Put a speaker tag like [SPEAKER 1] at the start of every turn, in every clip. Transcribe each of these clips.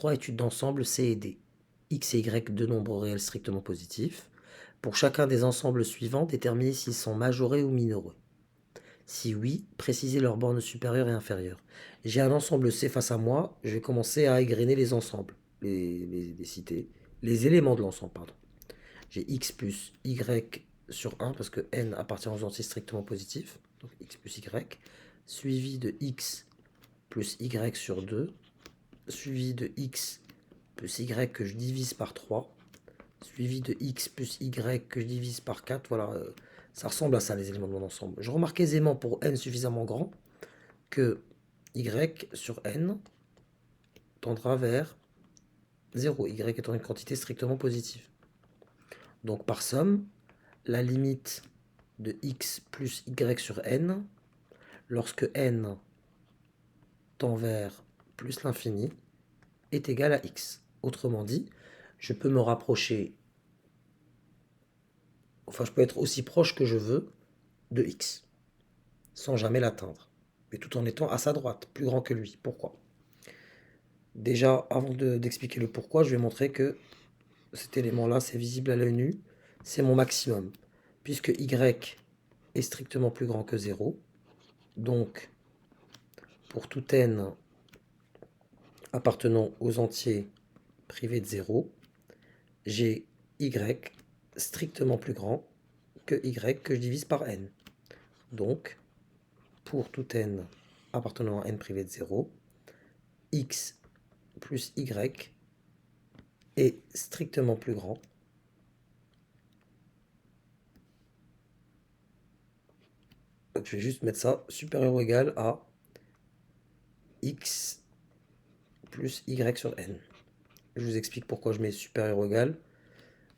[SPEAKER 1] trois études d'ensemble C et D. X et Y, deux nombres réels strictement positifs. Pour chacun des ensembles suivants, déterminez s'ils sont majorés ou minorés. Si oui, précisez leurs bornes supérieures et inférieures. J'ai un ensemble C face à moi, je vais commencer à égrener les ensembles, les cités, les éléments de l'ensemble, pardon. J'ai X plus Y sur 1, parce que N appartient aux entiers strictement positifs, donc X plus Y, suivi de X plus Y sur 2, suivi de X plus Y que je divise par 3, suivi de X plus Y que je divise par 4, voilà, ça ressemble à ça les éléments de mon ensemble. Je remarque aisément pour N suffisamment grand que Y sur N tendra vers 0, Y étant une quantité strictement positive. Donc par somme, la limite de X plus Y sur N, lorsque N tend vers plus l'infini, est égale à X. Autrement dit, je peux me rapprocher, enfin je peux être aussi proche que je veux de X, sans jamais l'atteindre, mais tout en étant à sa droite, plus grand que lui. Pourquoi? Déjà, avant d'expliquer le pourquoi, je vais montrer que cet élément-là, c'est visible à l'œil nu, c'est mon maximum, puisque Y est strictement plus grand que 0, donc pour tout N appartenant aux entiers privés de 0, j'ai Y strictement plus grand que Y que je divise par N. Donc, pour tout N appartenant à N privé de 0, X plus Y est strictement plus grand donc je vais juste mettre ça supérieur ou égal à X plus Y sur N. Je vous explique pourquoi je mets supérieur ou égal.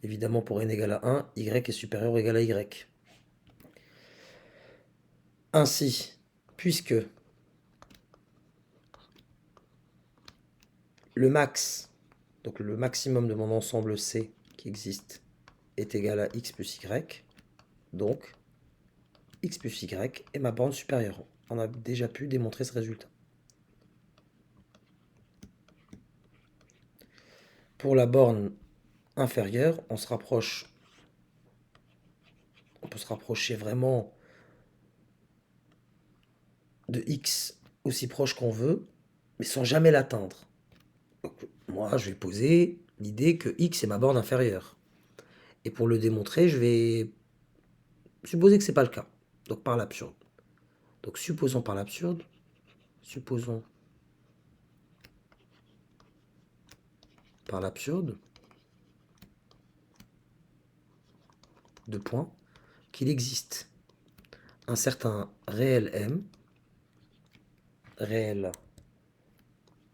[SPEAKER 1] Évidemment, pour N égale à 1, Y est supérieur ou égal à Y. Ainsi, puisque le max, donc le maximum de mon ensemble C qui existe, est égal à X plus Y, donc X plus Y est ma borne supérieure. On a déjà pu démontrer ce résultat. Pour la borne inférieure, on peut se rapprocher vraiment de X aussi proche qu'on veut, mais sans jamais l'atteindre. Moi, je vais poser l'idée que X est ma borne inférieure. Et pour le démontrer, je vais supposer que ce n'est pas le cas. Donc par l'absurde. Donc supposons par l'absurde, supposons par l'absurde, deux points, qu'il existe un certain réel M,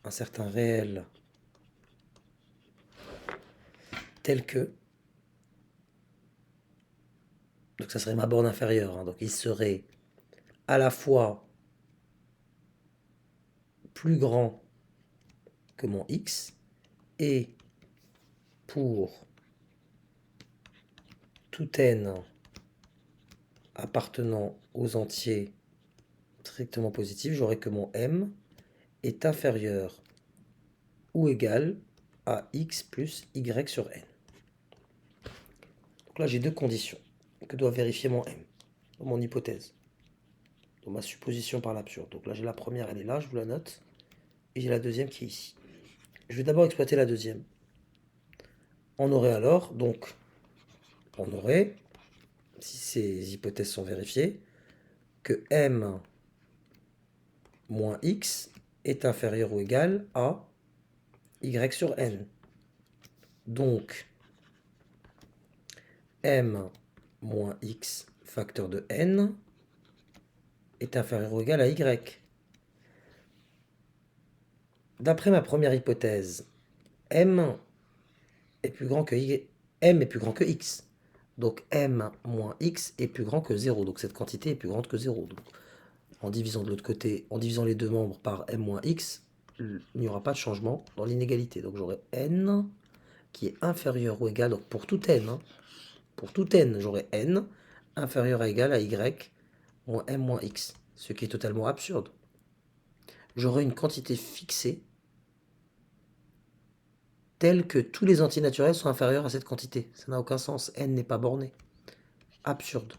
[SPEAKER 1] un certain réel tel que, donc ça serait ma borne inférieure, hein, donc il serait à la fois plus grand que mon X, et pour tout N appartenant aux entiers strictement positifs, j'aurai que mon M est inférieur ou égal à X plus Y sur N. Donc là, j'ai deux conditions que doit vérifier mon M, dans mon hypothèse, dans ma supposition par l'absurde. Donc là, j'ai la première, elle est là, je vous la note, et j'ai la deuxième qui est ici. Je vais d'abord exploiter la deuxième. On aurait alors, donc, si ces hypothèses sont vérifiées, que M moins X est inférieur ou égal à Y sur N. Donc, M moins X facteur de N est inférieur ou égal à Y. D'après ma première hypothèse, M est plus grand que M est plus grand que X. Donc M moins X est plus grand que 0. Donc cette quantité est plus grande que 0. Donc, en divisant de l'autre côté, en divisant les deux membres par M moins X, il n'y aura pas de changement dans l'inégalité. Donc j'aurai N qui est inférieur ou égal, donc pour tout N, pour tout N, j'aurai N inférieur à égal à Y moins M moins X, ce qui est totalement absurde. J'aurai une quantité fixée tel que tous les antinaturels sont inférieurs à cette quantité. Ça n'a aucun sens. N n'est pas borné. Absurde.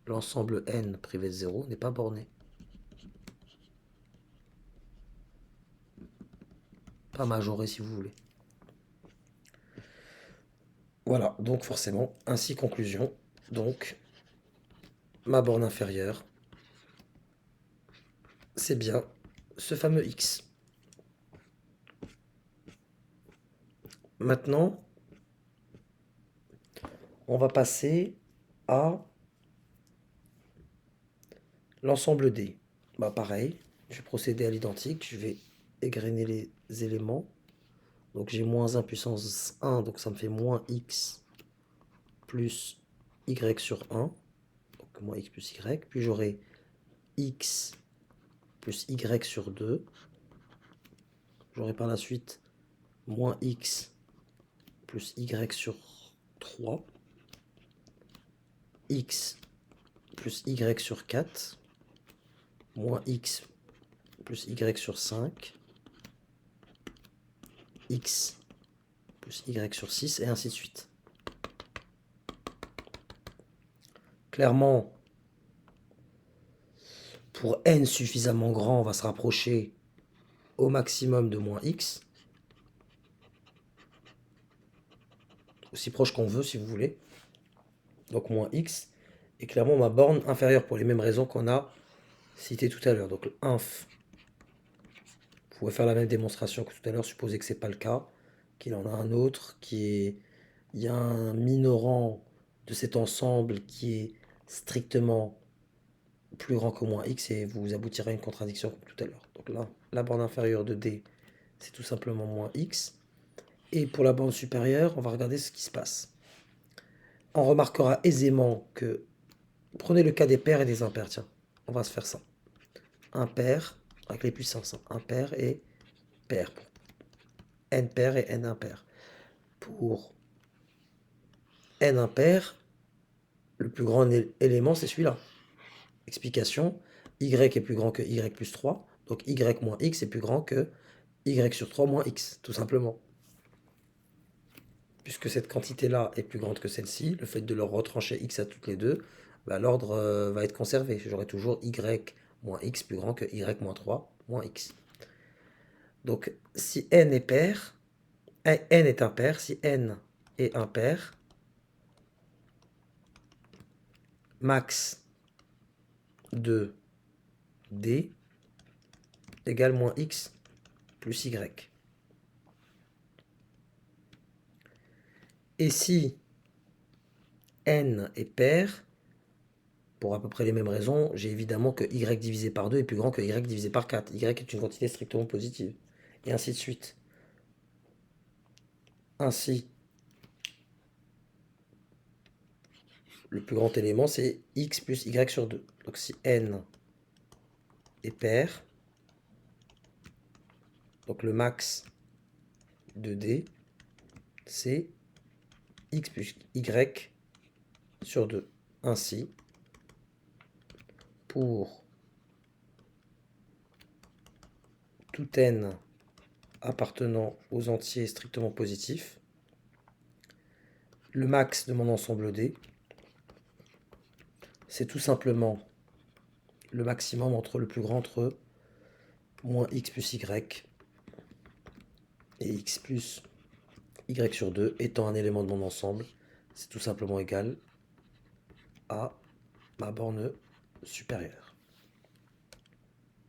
[SPEAKER 1] L'ensemble n privé de 0 n'est pas borné. Pas majoré si vous voulez. Voilà, donc forcément, ainsi conclusion. Donc, ma borne inférieure, c'est bien ce fameux x. Maintenant, on va passer à l'ensemble D. Bah pareil, je vais procéder à l'identique, je vais égrener les éléments. Donc j'ai moins 1 puissance 1, donc ça me fait moins x plus y sur 1. Donc moins x plus y. Puis j'aurai x plus y sur 2. J'aurai par la suite moins x plus y sur 3. X plus y sur 4. Moins x plus y sur 5. X plus y sur 6, et ainsi de suite. Clairement, pour n suffisamment grand, on va se rapprocher au maximum de moins x. Aussi proche qu'on veut, si vous voulez. Donc moins x. Et clairement, ma borne inférieure pour les mêmes raisons qu'on a citées tout à l'heure. Donc inf. Vous pouvez faire la même démonstration que tout à l'heure, supposer que ce n'est pas le cas, qu'il en a un autre, il y a un minorant de cet ensemble qui est strictement plus grand que moins x, et vous aboutirez à une contradiction comme tout à l'heure. Donc là, la borne inférieure de D, c'est tout simplement moins x. Et pour la borne supérieure, on va regarder ce qui se passe. On remarquera aisément que, prenez le cas des pairs et des impairs, tiens, on va se faire ça. Impair, avec les puissances, hein. Impair et pair. N pair et N impair. Pour N impair, le plus grand élément, c'est celui-là. Explication, y est plus grand que y plus 3, donc y moins x est plus grand que y sur 3 moins x, tout simplement. Puisque cette quantité-là est plus grande que celle-ci, le fait de leur retrancher x à toutes les deux, bah, l'ordre va être conservé. J'aurai toujours y moins x plus grand que y moins 3 moins x. Donc si n est pair, n est impair, si n est impair, max de D égale moins x plus y. Et si n est pair, pour à peu près les mêmes raisons, j'ai évidemment que y divisé par 2 est plus grand que y divisé par 4. Y est une quantité strictement positive. Et ainsi de suite. Ainsi, le plus grand élément, c'est x plus y sur 2. Donc si n est pair, donc le max de D, c'est x plus y sur 2. Ainsi, pour tout n appartenant aux entiers strictement positifs, le max de mon ensemble D, c'est tout simplement le maximum entre le plus grand entre moins x plus y et x plus y sur 2 étant un élément de mon ensemble, c'est tout simplement égal à ma borne supérieure.